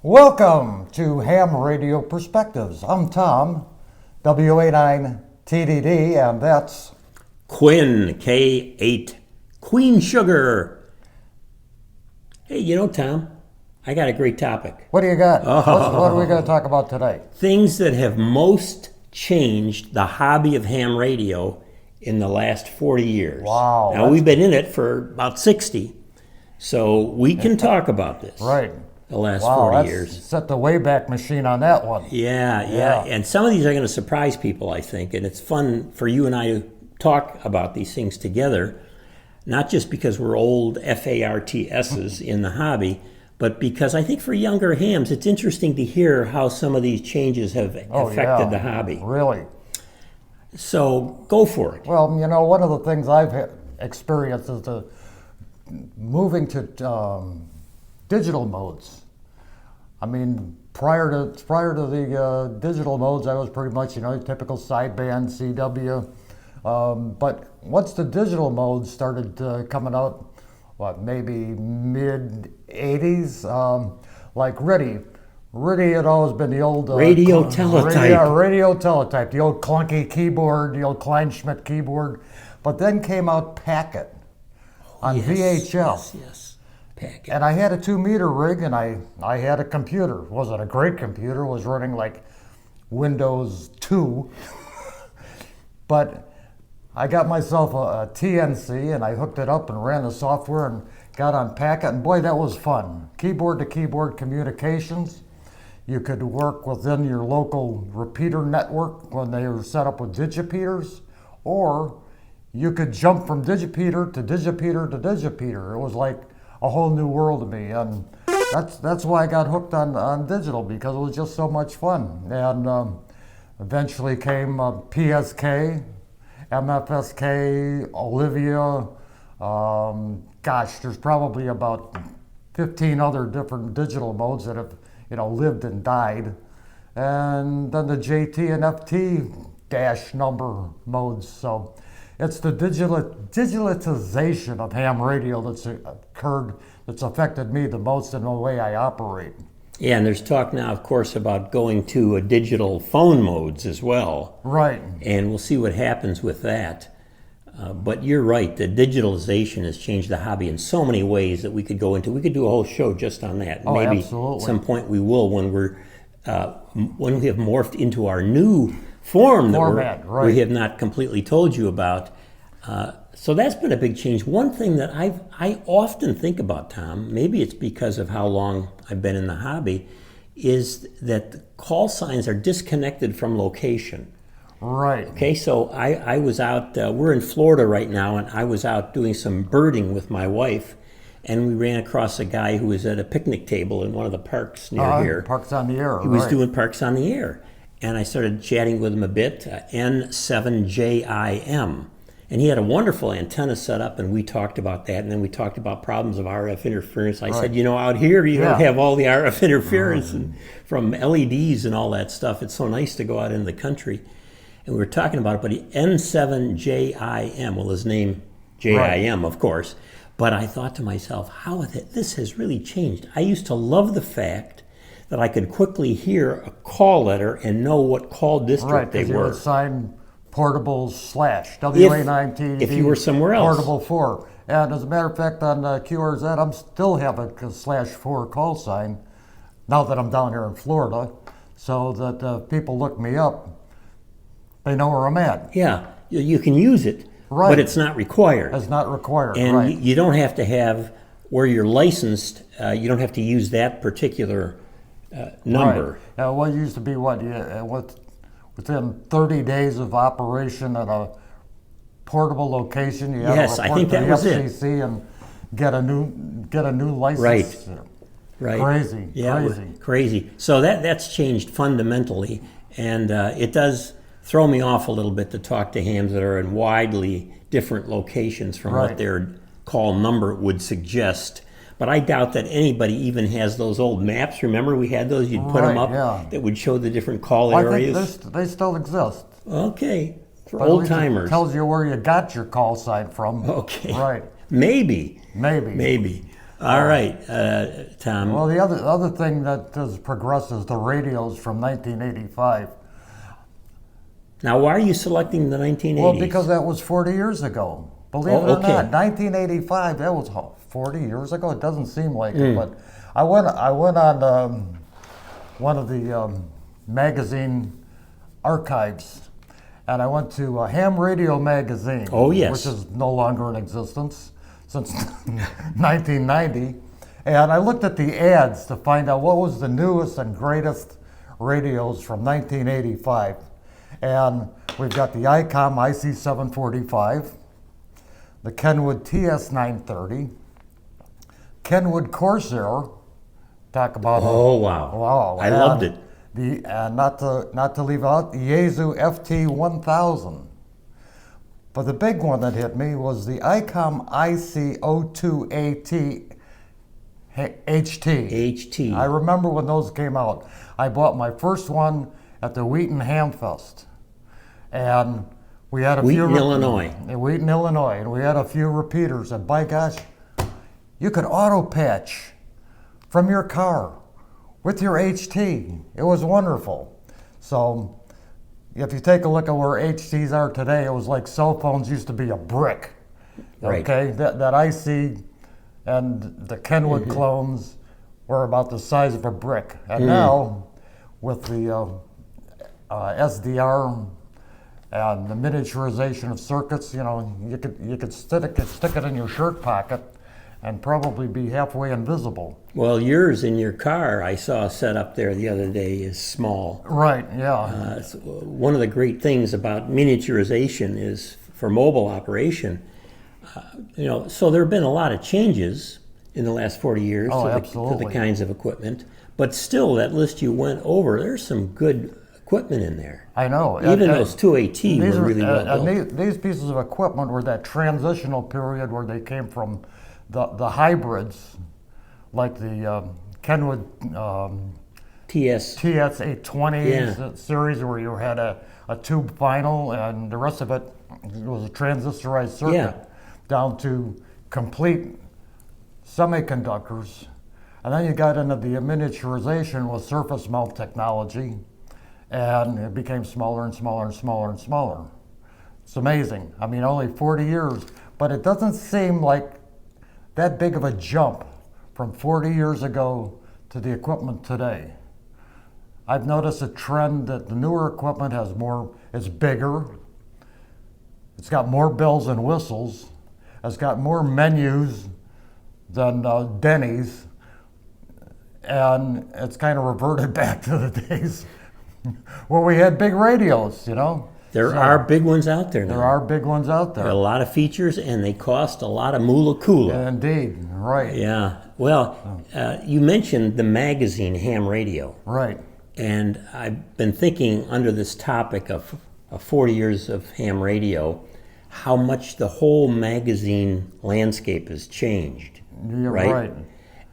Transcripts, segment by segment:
Welcome to Ham Radio Perspectives. I'm Tom, WA9TDD, and that's Quinn, K8, Queen Sugar. Hey, Tom, I got a great topic. what do you got? What are we going to talk about today? Things that have most changed the hobby of ham radio in the last 40 years. Wow. Now, we've been in it for about 60, so we can talk about this. Right. The last Wow, 40 years. Set the Wayback Machine on that one. Yeah. And some of these are going to surprise people, I think, and it's fun for you and I to talk about these things together, not just because we're old FARTSs in the hobby, but because I think for younger hams, it's interesting to hear how some of these changes have affected the hobby. Really? So go for it. Well, one of the things I've experienced is the moving to digital modes. I mean, prior to the digital modes, I was pretty much typical sideband CW. But once the digital modes started coming out, maybe mid '80s, like Riddy had always been the old Radio teletype. Radio teletype, the old clunky keyboard, the old Kleinschmidt keyboard. But then came out Packet on VHF. Yes. Packet. And I had a 2-meter rig, and I had a computer. It wasn't a great computer. It was running like Windows 2. But I got myself a TNC, and I hooked it up and ran the software and got on Packet. And boy, that was fun. Keyboard-to-keyboard communications. You could work within your local repeater network when they were set up with digipeaters, or you could jump from digipeater to digipeater to digipeater. It was like a whole new world to me, and that's why I got hooked on digital, because it was just so much fun. And eventually came PSK, MFSK, Olivia. There's probably about 15 other different digital modes that have lived and died, and then the JT and FT dash number modes. So it's the digitalization of ham radio that's affected me the most in the way I operate. Yeah, and there's talk now, of course, about going to a digital phone modes as well. Right. And we'll see what happens with that. But you're right, the digitalization has changed the hobby in so many ways that we could go into. We could do a whole show just on that. Maybe absolutely. At some point we will when we have morphed into our new format right. We have not completely told you about. So that's been a big change. One thing that I often think about, Tom, maybe it's because of how long I've been in the hobby, is that the call signs are disconnected from location. Right. Okay, so I was out, we're in Florida right now, and I was out doing some birding with my wife, and we ran across a guy who was at a picnic table in one of the parks near here. Parks on the Air. He was doing Parks on the Air. And I started chatting with him a bit, N7JIM. And he had a wonderful antenna set up, and we talked about that. And then we talked about problems of RF interference. I said, out here you don't have all the RF interference and from LEDs and all that stuff. It's so nice to go out in the country. And we were talking about it, but N7JIM, well, his name JIM, of course. But I thought to myself, this has really changed. I used to love the fact that I could quickly hear a call letter and know what call district they were. You would sign portable / WA9TD. If you were somewhere else. Portable 4. And as a matter of fact, on QRZ, I'm still have a /4 call sign now that I'm down here in Florida, so that people look me up, they know where I'm at. Yeah, you can use it, but it's not required. It's not required, and you don't have to have, where you're licensed, you don't have to use that particular number. Right. What used to be within 30 days of operation at a portable location, you have to report to the FCC and get a new license. Right. Crazy. Yeah, crazy. So that's changed fundamentally, and it does throw me off a little bit to talk to hams that are in widely different locations from what their call number would suggest. But I doubt that anybody even has those old maps. Remember, we had those, you'd put them up that would show the different call areas. I think they still exist. Okay, for old timers. It tells you where you got your call sign from. Okay. Right. Maybe. All right, Tom. Well, the other thing that has progressed is the radios from 1985. Now, why are you selecting the 1980s? Well, because that was 40 years ago. Believe it or not, 1985. That was 40 years ago. It doesn't seem like it, but I went on one of the magazine archives, and I went to Ham Radio Magazine. Oh, yes. Which is no longer in existence since 1990. And I looked at the ads to find out what was the newest and greatest radios from 1985. And we've got the ICOM IC745, the Kenwood TS930, Kenwood Corsair. Talk about wow! I loved it. And not to leave out the Yaesu FT1000. But the big one that hit me was the ICOM IC02AT HT. HT. I remember when those came out. I bought my first one at the Wheaton Hamfest, and we had a few Illinois. Wheaton, Illinois, and we had a few repeaters. And by gosh, you could auto patch from your car with your HT. It was wonderful. So if you take a look at where HTs are today, it was like cell phones used to be a brick. Right. Okay, that IC and the Kenwood clones were about the size of a brick. And now, with the SDR and the miniaturization of circuits, you could stick it in your shirt pocket and probably be halfway invisible. Well, yours in your car, I saw set up there the other day, is small. Right, yeah. One of the great things about miniaturization is for mobile operation. So there have been a lot of changes in the last 40 years to the kinds of equipment, but still, that list you went over, there's some good equipment in there. I know. Even those 2AT were really well built. These pieces of equipment were that transitional period where they came from the hybrids, like the Kenwood TS820 series, where you had a tube vinyl and the rest of it was a transistorized circuit, down to complete semiconductors. And then you got into the miniaturization with surface mount technology, and it became smaller and smaller and smaller and smaller. It's amazing. I mean, only 40 years, but it doesn't seem like that big of a jump from 40 years ago to the equipment today. I've noticed a trend that the newer equipment it's bigger, it's got more bells and whistles, it's got more menus than Denny's, and it's kind of reverted back to the days where we had big radios, There are big ones out there now. There are big ones out there. There are a lot of features, and they cost a lot of moolah coolah. Indeed, right. Yeah. Well, you mentioned the magazine ham radio. Right. And I've been thinking under this topic of 40 years of ham radio, how much the whole magazine landscape has changed. You're right.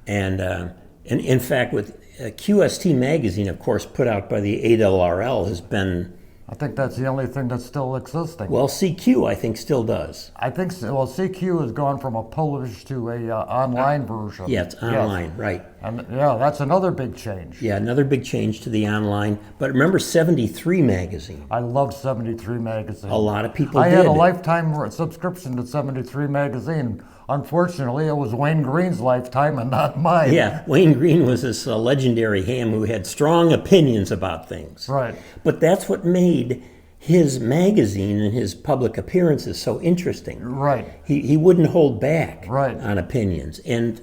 And in fact, with QST magazine, of course, put out by the ARRL, has been... I think that's the only thing that's still existing. Well, CQ, I think, still does. I think so. Well, CQ has gone from a published to a online version. Yeah, it's online, right. And that's another big change. Yeah, another big change to the online. But remember 73 magazine? I loved 73 magazine. A lot of people did. I had a lifetime subscription to 73 magazine. Unfortunately, it was Wayne Green's lifetime and not mine. Yeah, Wayne Green was this legendary ham who had strong opinions about things. Right. But that's what made his magazine and his public appearances so interesting. Right. He wouldn't hold back right. on opinions, and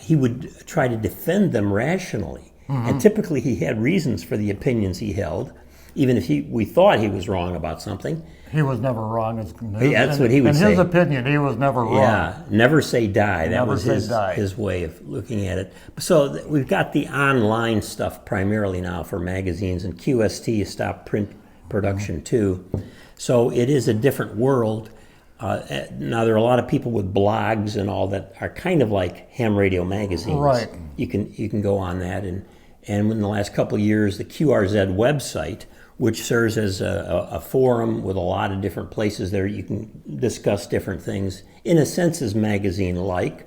he would try to defend them rationally. Mm-hmm. And typically he had reasons for the opinions he held, even if we thought he was wrong about something. He was never wrong. That's what he would say. In his opinion, he was never wrong. Yeah, never say die. That was his way of looking at it. So we've got the online stuff primarily now for magazines, and QST stopped print production too. So it is a different world. Now there are a lot of people with blogs and all that are kind of like ham radio magazines. Right. You can go on that, and in the last couple of years, the QRZ website, which serves as a forum with a lot of different places there you can discuss different things, in a sense is magazine-like.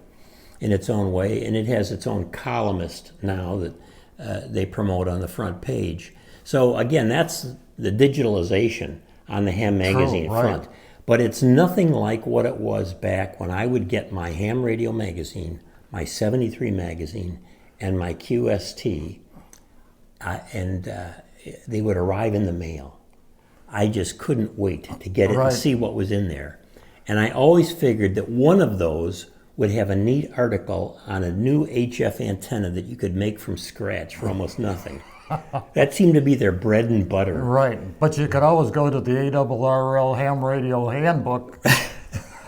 in its own way, and it has its own columnist now that they promote on the front page. So again, that's the digitalization on the ham magazine right. front. But it's nothing like what it was back when I would get my ham radio magazine, my 73 magazine, and my QST, and they would arrive in the mail. I just couldn't wait to get it Right. and see what was in there. And I always figured that one of those would have a neat article on a new HF antenna that you could make from scratch for almost nothing. That seemed to be their bread and butter. Right, but you could always go to the ARRL ham radio handbook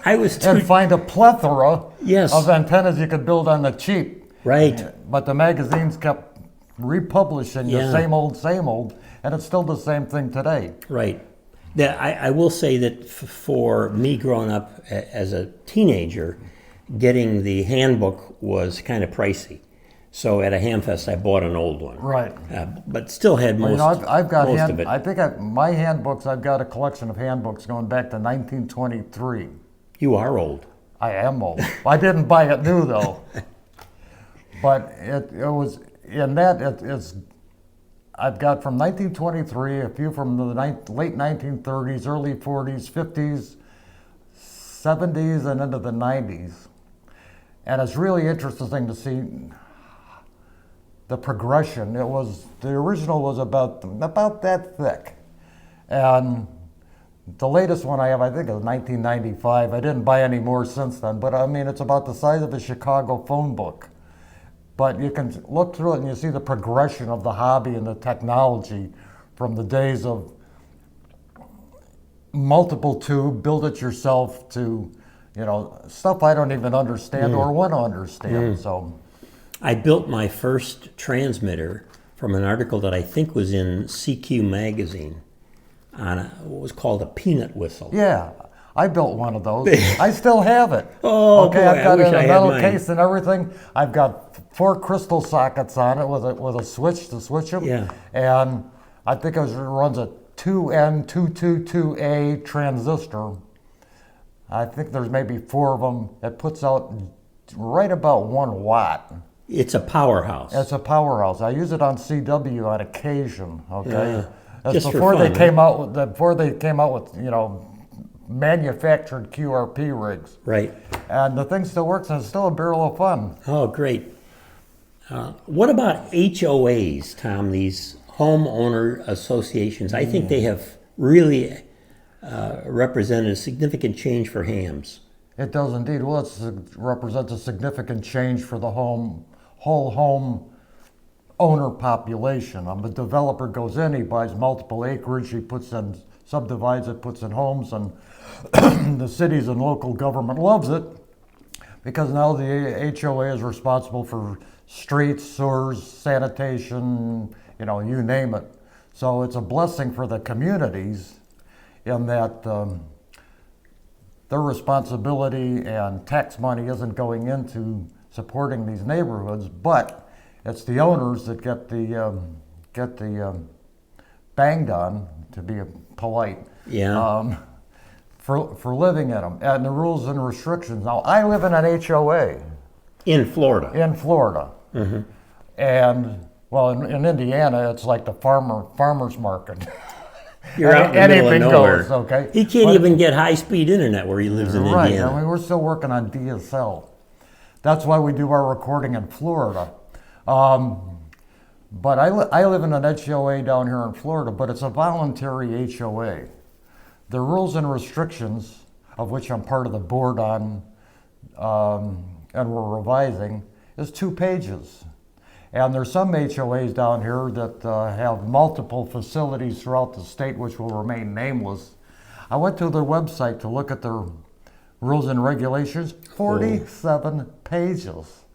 I was and too, find a plethora Yes. of antennas you could build on the cheap. right. But the magazines kept republishing Yeah. the same old, and it's still the same thing today. Right. I will say that for me growing up as a teenager, getting the handbook was kind of pricey. So at a ham fest, I bought an old one. Right. But still had most, I've got most of it. I think my handbooks. I've got a collection of handbooks going back to 1923. You are old. I am old. I didn't buy it new though. But it was in that it's. I've got from 1923, a few from the late 1930s, early 40s, 50s, 70s, and into the 90s. And it's really interesting to see the progression. The original was about that thick. And the latest one I have, I think, is 1995. I didn't buy any more since then, but I mean, it's about the size of a Chicago phone book. But you can look through it and you see the progression of the hobby and the technology from the days of multiple tube, build it yourself, to, stuff I don't even understand or want to understand. So I built my first transmitter from an article that I think was in CQ magazine on what was called a peanut whistle. yeah, I built one of those. I still have it. Oh, okay, boy, I've got I it wish in I a had metal mine. case and everything. I've got 4 crystal sockets on it with a switch to switch them. Yeah. And I think it runs a 2N222A transistor. I think there's maybe 4 of them. It puts out right about 1 watt. It's a powerhouse. It's a powerhouse. I use it on CW on occasion. Okay, Yeah. That's Just for before fun, they came out with manufactured QRP rigs. Right. And the thing still works, and it's still a barrel of fun. Oh, great. What about HOAs, Tom, these homeowner associations? I think they have really represented a significant change for hams. It does indeed. Well, it represents a significant change for the whole home owner population. The developer goes in, he buys multiple acreage, he subdivides it, puts in homes, and the cities and local government loves it because now the HOA is responsible for streets, sewers, sanitation, you name it. So it's a blessing for the communities in that their responsibility and tax money isn't going into supporting these neighborhoods, but it's the owners that get the banged on, to be polite. Yeah. For living in them, and the rules and restrictions. Now, I live in an HOA In Florida. in Florida, and well, in Indiana, it's like the farmer's market. You're out in the middle of Anything nowhere. goes, okay? He can't But- even get high-speed internet where he lives in Right, Indiana. I mean, we're still working on DSL. That's why we do our recording in Florida. But I live in an HOA down here in Florida, but it's a voluntary HOA. The rules and restrictions, of which I'm part of the board on, and we're revising, is 2 pages. And there's some HOAs down here that have multiple facilities throughout the state, which will remain nameless. I went to their website to look at their rules and regulations, 47 pages.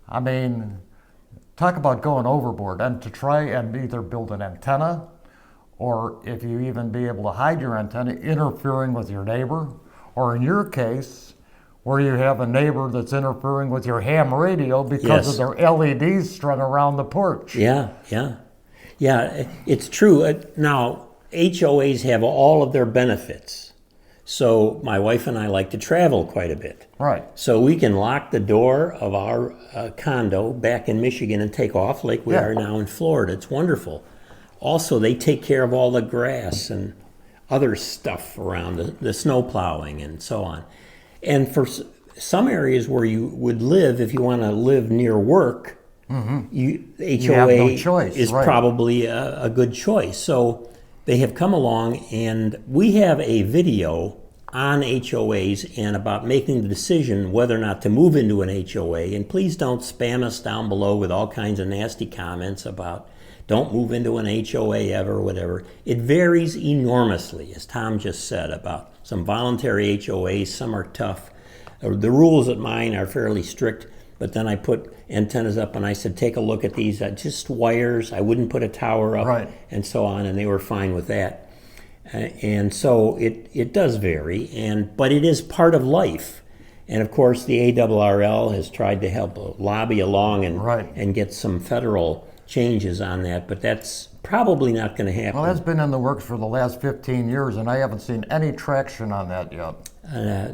I mean, talk about going overboard. And to try and either build an antenna, or if you even be able to hide your antenna, interfering with your neighbor, or in your case, where you have a neighbor that's interfering with your ham radio because of their LEDs strung around the porch. Yeah, it's true. Now, HOAs have all of their benefits. So my wife and I like to travel quite a bit. Right. So we can lock the door of our condo back in Michigan and take off like we are now in Florida. It's wonderful. Also, they take care of all the grass and other stuff around the snow plowing and so on. And for some areas where you would live, if you want to live near work, HOA have no choice, is probably a good choice. So they have come along, and we have a video on HOAs and about making the decision whether or not to move into an HOA. And please don't spam us down below with all kinds of nasty comments about don't move into an HOA ever, or whatever. It varies enormously, as Tom just said, about some voluntary HOAs. Some are tough. The rules at mine are fairly strict, but then I put antennas up and I said, take a look at these. Just wires. I wouldn't put a tower up and so on, and they were fine with that. And so it does vary, but it is part of life. And of course, the ARRL has tried to help lobby along and get some federal changes on that, but that's probably not going to happen. Well, that's been in the works for the last 15 years, and I haven't seen any traction on that yet.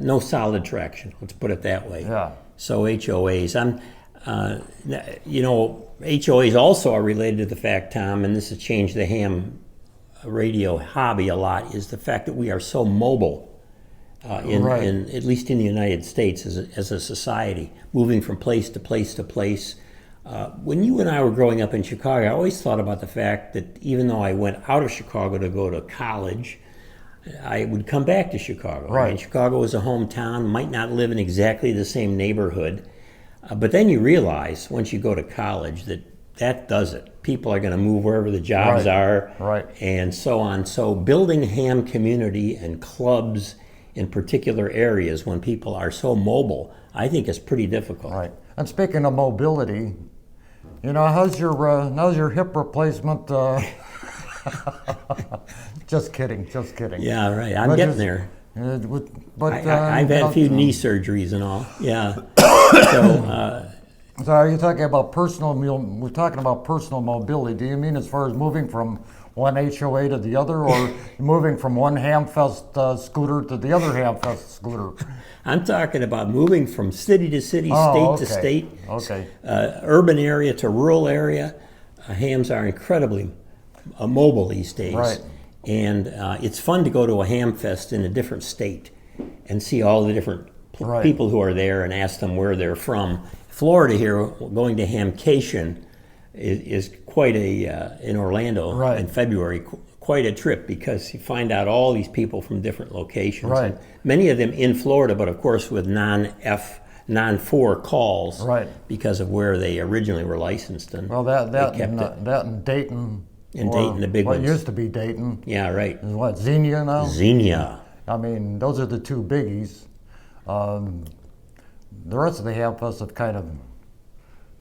No solid traction, let's put it that way. Yeah. So HOAs, HOAs also are related to the fact, Tom, and this has changed the ham radio hobby a lot, is the fact that we are so mobile in at least in the United States as a society, moving from place to place to place. When you and I were growing up in Chicago, I always thought about the fact that even though I went out of Chicago to go to college, I would come back to Chicago. Right. And Chicago is a hometown, might not live in exactly the same neighborhood, but then you realize once you go to college that does it. People are going to move wherever the jobs are, and so on. So building ham community and clubs in particular areas when people are so mobile, I think is pretty difficult. Right. And speaking of mobility, how's your hip replacement? Just kidding. Yeah, right. I'm getting there. But I've had a few knee surgeries and all. Yeah. So are you talking about we're talking about personal mobility. Do you mean as far as moving from one HOA to the other, or moving from one Hamfest scooter to the other Hamfest scooter? I'm talking about moving from city to city, state to state, urban area to rural area. Hams are incredibly mobile these days. Right. And it's fun to go to a Hamfest in a different state and see all the different people who are there and ask them where they're from. Florida here, going to Hamcation is quite in Orlando in February, quite a trip, because you find out all these people from different locations. Right. And many of them in Florida, but of course with non-4 calls because of where they originally were licensed. And that in Dayton. In Dayton, the big ones. What used to be Dayton. Yeah, right. Is what, Xenia now? Xenia. I mean, those are the two biggies. The rest of the Hamfests have kind of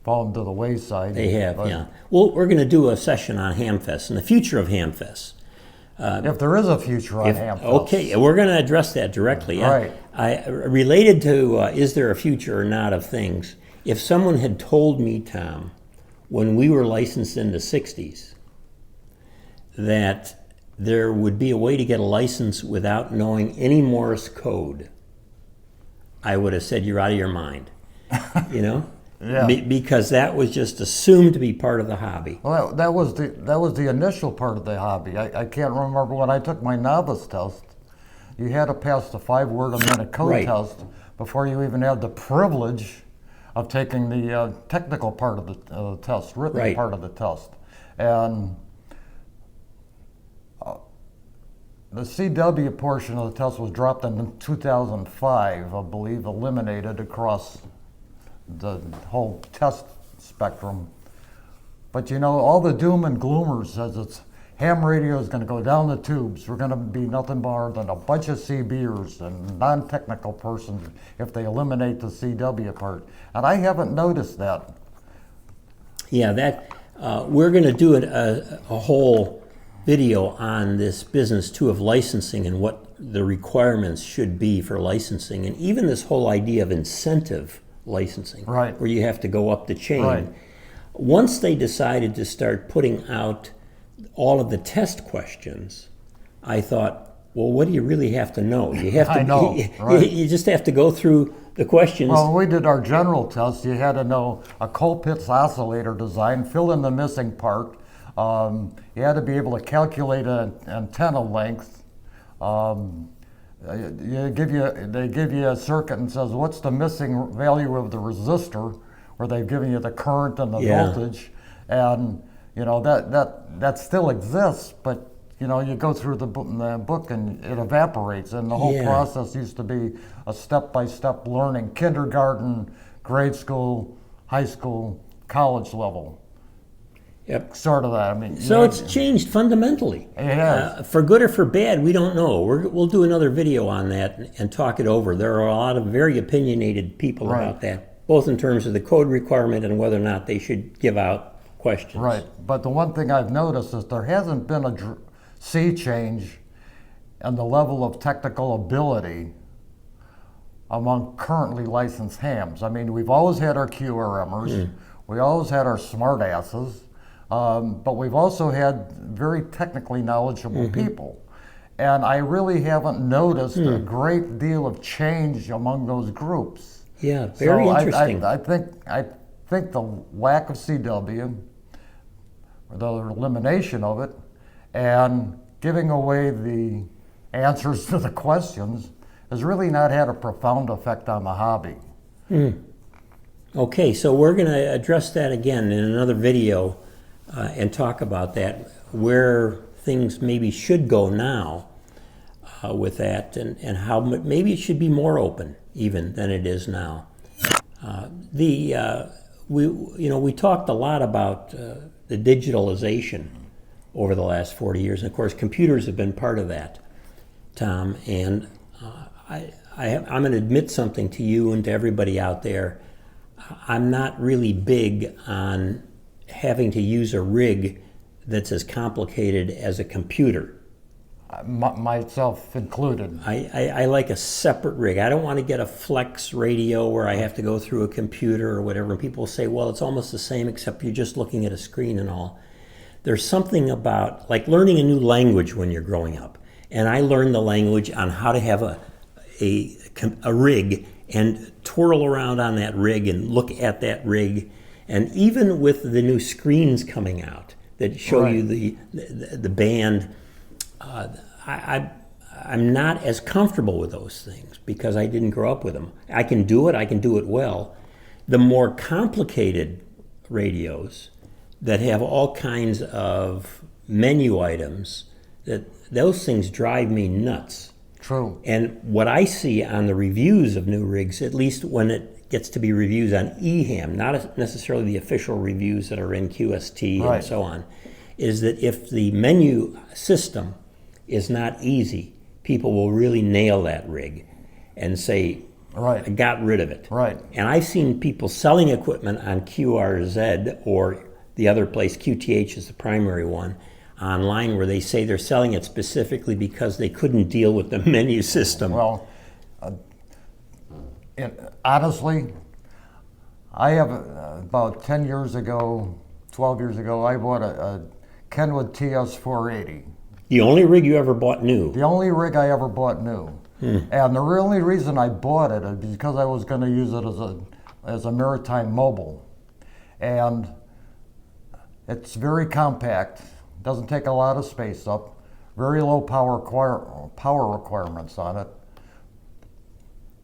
fallen to the wayside. They have, yeah. Well, we're going to do a session on Hamfest and the future of Hamfest. If there is a future on Hamfest. Okay, we're going to address that directly. Right. Related to is there a future or not of things, if someone had told me, Tom, when we were licensed in the 60s, that there would be a way to get a license without knowing any Morse code, I would have said, you're out of your mind, Yeah. Because that was just assumed to be part of the hobby. Well, that was the initial part of the hobby. I can't remember when I took my novice test. You had to pass the 5-word a minute code test before you even had the privilege of taking the technical part of the test, written part of the test. And the CW portion of the test was dropped in 2005, I believe, eliminated across the whole test spectrum. But all the doom and gloomers says ham radio is going to go down the tubes. We're going to be nothing more than a bunch of CBers and non-technical persons if they eliminate the CW part. And I haven't noticed that. Yeah, we're going to do a whole video on this business too of licensing and what the requirements should be for licensing, and even this whole idea of incentive licensing, where you have to go up the chain. Once they decided to start putting out all of the test questions, I thought, Well, what do you really have to know? You have to. I know, right. You just have to go through the questions. Well, when we did our general test, you had to know a Colpitts oscillator design, fill in the missing part. You had to be able to calculate an antenna length. They give you a circuit and says, what's the missing value of the resistor, where they've given you the current and the voltage. And, you know, that still exists, but, you know, you go through the book and it evaporates. And the whole process used to be a step-by-step learning, kindergarten, grade school, high school, college level. Yep. Sort of that. I mean, so it's changed fundamentally. It has. For good or for bad, we don't know. We'll do another video on that and talk it over. There are a lot of very opinionated people about that, both in terms of the code requirement and whether or not they should give out questions. Right. But the one thing I've noticed is there hasn't been a sea change in the level of technical ability among currently licensed hams. I mean, we've always had our QRMers. We always had our smartasses. But we've also had very technically knowledgeable people. And I really haven't noticed a great deal of change among those groups. Yeah, very interesting. I think the lack of CW, or the elimination of it, and giving away the answers to the questions has really not had a profound effect on the hobby. Okay, so we're going to address that again in another video. And talk about that, where things maybe should go now with that, and how maybe it should be more open even than it is now. We talked a lot about the digitalization over the last 40 years, and of course computers have been part of that, Tom. And I'm going to admit something to you and to everybody out there. I'm not really big on having to use a rig that's as complicated as a computer. Myself included. I like a separate rig. I don't want to get a flex radio where I have to go through a computer or whatever. And people say, well, it's almost the same except you're just looking at a screen and all. There's something about like learning a new language when you're growing up. And I learned the language on how to have a rig and twirl around on that rig and look at that rig. And even with the new screens coming out that show you the band, I'm not as comfortable with those things because I didn't grow up with them. I can do it well. The more complicated radios that have all kinds of menu items, those things drive me nuts. True. And what I see on the reviews of new rigs, at least when it gets to be reviews on eHam, not necessarily the official reviews that are in QST and so on, is that if the menu system is not easy, people will really nail that rig and say, I got rid of it. Right. And I've seen people selling equipment on QRZ, or the other place, QTH is the primary one, online, where they say they're selling it specifically because they couldn't deal with the menu system. Well, honestly, I have about 10 years ago, 12 years ago, I bought a Kenwood TS480. The only rig you ever bought new? The only rig I ever bought new. And the only reason I bought it is because I was going to use it as a maritime mobile. And it's very compact, doesn't take a lot of space up, very low power requirements on it.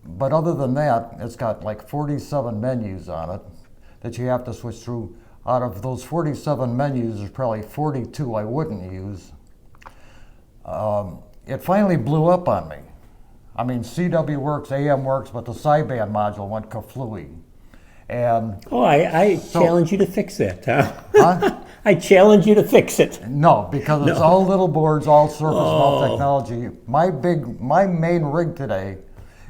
But other than that, it's got like 47 menus on it that you have to switch through. Out of those 47 menus, there's probably 42 I wouldn't use. It finally blew up on me. I mean, CW works, AM works, but the sideband module went kaflooey. And I challenge you to fix that, Tom. Huh? I challenge you to fix it. No, because it's all little boards, all surface mount technology. My main rig today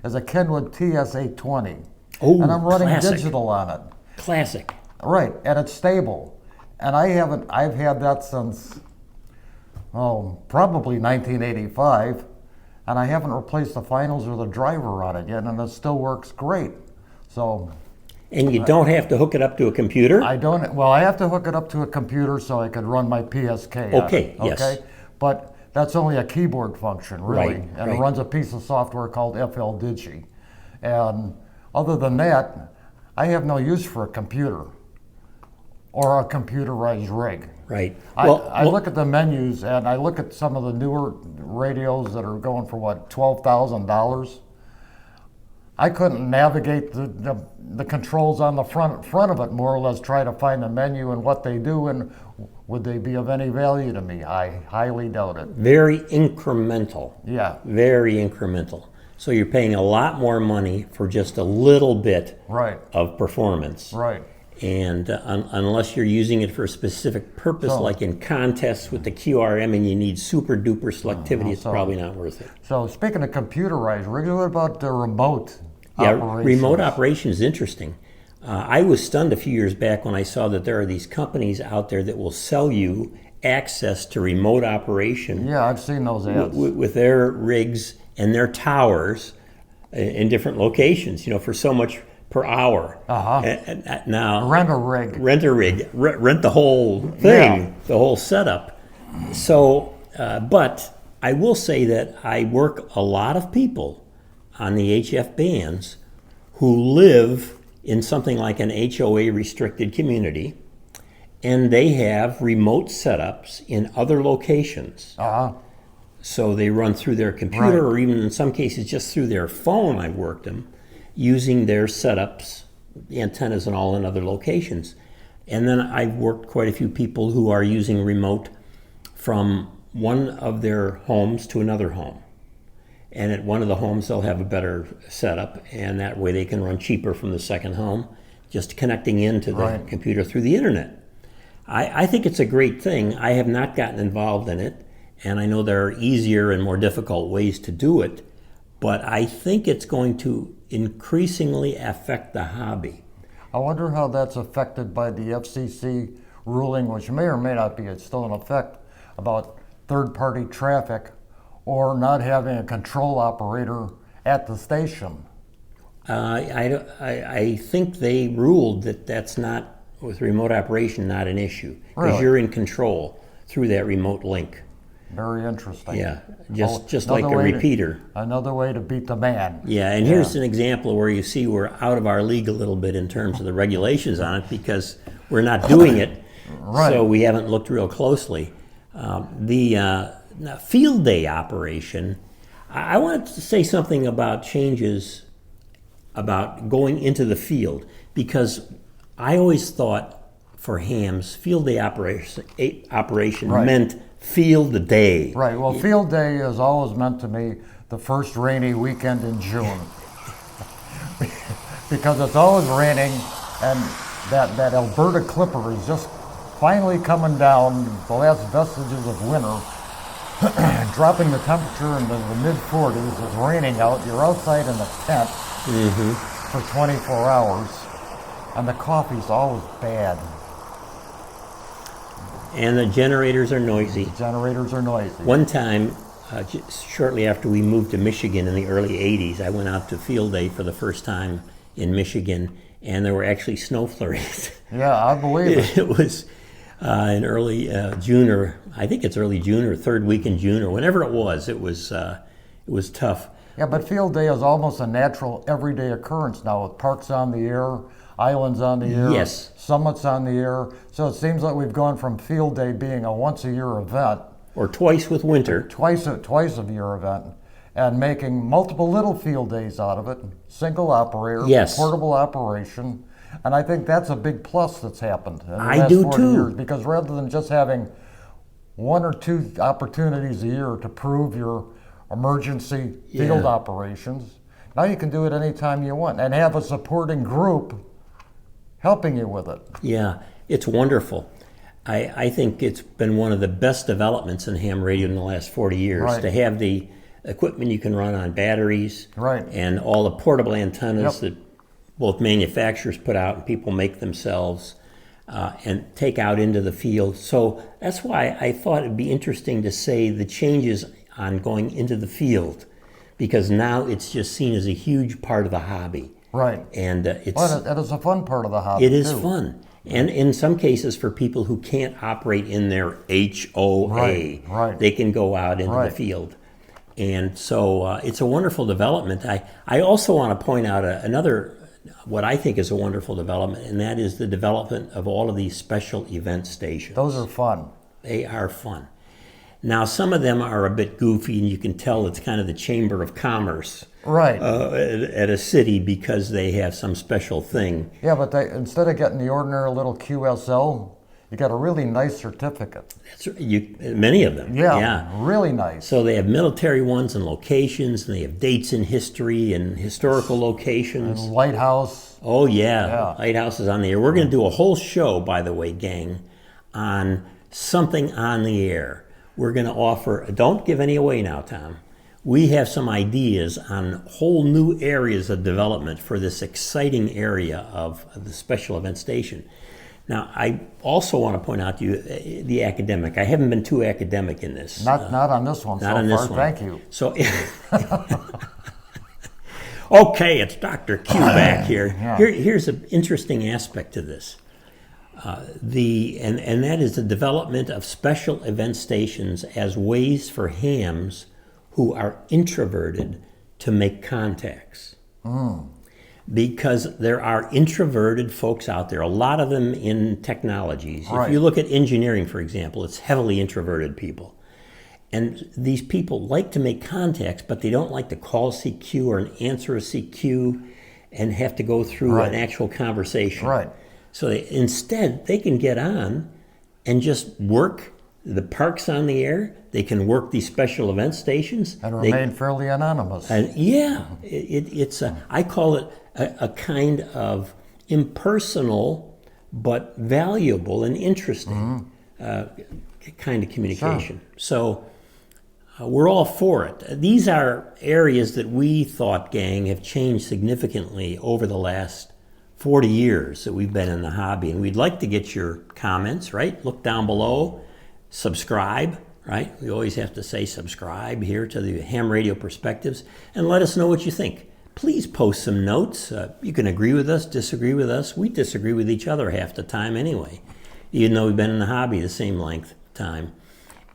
is a Kenwood TS820. And I'm running digital on it. Classic. Right, and it's stable. And I've had that since, probably 1985. And I haven't replaced the finals or the driver on it yet, and it still works great. So. And you don't have to hook it up to a computer? I don't. Well, I have to hook it up to a computer so I could run my PSK. Okay, yes. Okay, but that's only a keyboard function, really. Right, And right. it runs a piece of software called FL Digi. And other than that, I have no use for a computer or a computerized rig. Right. I look at the menus and I look at some of the newer radios that are going for what, $12,000. I couldn't navigate the controls on the front of it, more or less try to find the menu and what they do, and would they be of any value to me? I highly doubt it. Very incremental. Yeah. Very incremental. So you're paying a lot more money for just a little bit Right. of performance. Right. And unless you're using it for a specific purpose, like in contests with the QRM and you need super duper selectivity, it's probably not worth it. So speaking of computerized rigs, what about the remote Yeah, operations? remote operation is interesting. I was stunned a few years back when I saw that there are these companies out there that will sell you access to remote operation Yeah, I've seen those ads. with their rigs and their towers in different locations, for so much per hour. And now, Rent a rig. rent a rig, rent the whole thing, Yeah. the whole setup. So, but I will say that I work a lot of people on the HF bands who live in something like an HOA restricted community, and they have remote setups in other locations. So they run through their computer, or even in some cases just through their phone. I've worked them using their setups, the antennas and all in other locations. And then I've worked quite a few people who are using remote from one of their homes to another home. And at one of the homes, they'll have a better setup, and that way they can run cheaper from the second home, just connecting into the computer through the internet. I think it's a great thing. I have not gotten involved in it, and I know there are easier and more difficult ways to do it, but I think it's going to increasingly affect the hobby. I wonder how that's affected by the FCC ruling, which may or may not be still in effect, about third-party traffic or not having a control operator at the station. I think they ruled that that's not, with remote operation, not an issue. Because Really? you're in control through that remote link. Very interesting. Yeah, just like Another a way to- repeater. Another way to beat the man. Yeah, and here's an example where you see we're out of our league a little bit in terms of the regulations on it because we're not doing it, so we haven't looked real closely. The field day operation, I wanted to say something about changes about going into the field, because I always thought for hams, field day operation meant field day. Right. Well, field day is always meant to me the first rainy weekend in June. Because it's always raining, and that Alberta Clipper is just finally coming down, the last vestiges of winter, dropping the temperature into the mid-40s. It's raining out. You're outside in a tent for 24 hours, and the coffee's always bad. And the generators are noisy. Generators are noisy. One time, shortly after we moved to Michigan in the early 80s, I went out to field day for the first time in Michigan, and there were actually snow flurries. Yeah, I believe it. It was in early June, or I think it's early June or third week in June, or whenever it was tough. Yeah, but field day is almost a natural everyday occurrence now, with parks on the air, islands on the air, Yes. summits on the air. So it seems like we've gone from field day being a once-a-year event, Or twice with winter. twice a year event, and making multiple little field days out of it, single operator, Yes. portable operation. And I think that's a big plus that's happened in the I last do 40 too. years, because rather than just having one or two opportunities a year to prove your emergency field operations, now you can do it anytime you want and have a supporting group helping you with it. Yeah, it's wonderful. I think it's been one of the best developments in ham radio in the last 40 years, to have the equipment you can run on batteries, and all the portable antennas that both manufacturers put out and people make themselves, and take out into the field. So that's why I thought it'd be interesting to say the changes on going into the field, because now it's just seen as a huge part of the hobby. Right. And Well, it is a fun part of the hobby, it is too. fun. And in some cases, for people who can't operate in their HOA, Right. they can go out into the field. And so it's a wonderful development. I also want to point out another, what I think is a wonderful development, and that is the development of all of these special event stations. Those are fun. They are fun. Now, some of them are a bit goofy, and you can tell it's kind of the Chamber of Commerce at a city because they have some special thing. Yeah, but instead of getting the ordinary little QSL, you got a really nice certificate. Many of them. Yeah, really nice. So they have military ones and locations, and they have dates in history and historical locations. And lighthouse. Oh, yeah. Lighthouse is on the air. We're going to do a whole show, by the way, gang, on something on the air. We're going to offer, don't give any away now, Tom. We have some ideas on whole new areas of development for this exciting area of the special event station. Now, I also want to point out to you the academic. I haven't been too academic in this. Not on this one not so on this far. one. Thank you. So, okay, it's Dr. Q back here. Here's an interesting aspect to this. And that is the development of special event stations as ways for hams who are introverted to make contacts. Because there are introverted folks out there, a lot of them in technologies. If you look at engineering, for example, it's heavily introverted people. And these people like to make contacts, but they don't like to call a CQ or answer a CQ and have to go through an actual conversation. So instead, they can get on and just work the parks on the air. They can work these special event stations. And remain fairly anonymous. And I call it a kind of impersonal but valuable and interesting kind of communication. So we're all for it. These are areas that we thought, gang, have changed significantly over the last 40 years that we've been in the hobby, and we'd like to get your comments, right? Look down below, subscribe, right? We always have to say subscribe here to the Ham Radio Perspectives, and let us know what you think. Please post some notes. You can agree with us, disagree with us. We disagree with each other half the time anyway, even though we've been in the hobby the same length of time.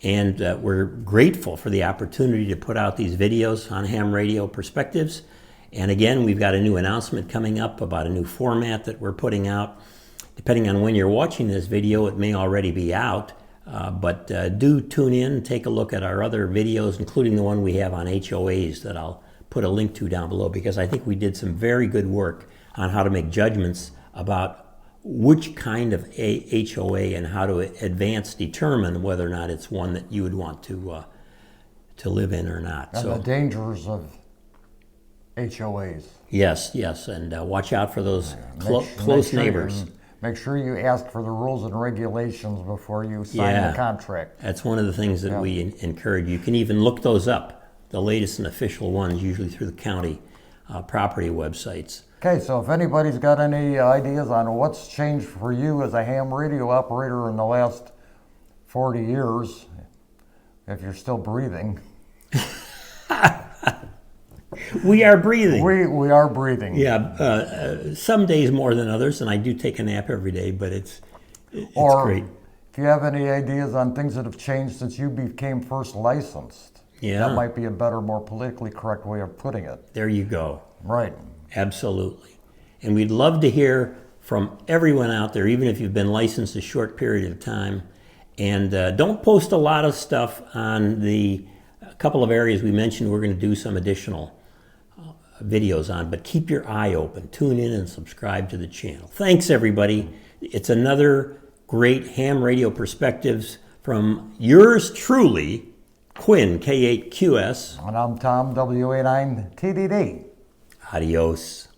And we're grateful for the opportunity to put out these videos on Ham Radio Perspectives. And again, we've got a new announcement coming up about a new format that we're putting out. Depending on when you're watching this video, it may already be out. But do tune in and take a look at our other videos, including the one we have on HOAs that I'll put a link to down below, because I think we did some very good work on how to make judgments about which kind of HOA and how to determine whether or not it's one that you would want to live in or not. And the dangers of HOAs. Yes, and watch out for those close neighbors. Make sure you ask for the rules and regulations before you sign the contract. That's one of the things that we encourage. You can even look those up, the latest and official ones, usually through the county property websites. Okay, so if anybody's got any ideas on what's changed for you as a ham radio operator in the last 40 years, if you're still breathing. We are breathing. We are breathing. Yeah, some days more than others, and I do take a nap every day, but it's great. If you have any ideas on things that have changed since you became first licensed, that might be a better, more politically correct way of putting it. There you go. Right. Absolutely. And we'd love to hear from everyone out there, even if you've been licensed a short period of time. And don't post a lot of stuff on a couple of areas we mentioned we're going to do some additional videos on, but keep your eye open. Tune in and subscribe to the channel. Thanks, everybody. It's another great Ham Radio Perspectives from yours truly, Quinn, K8QS. And I'm Tom, W89TDD. Adios.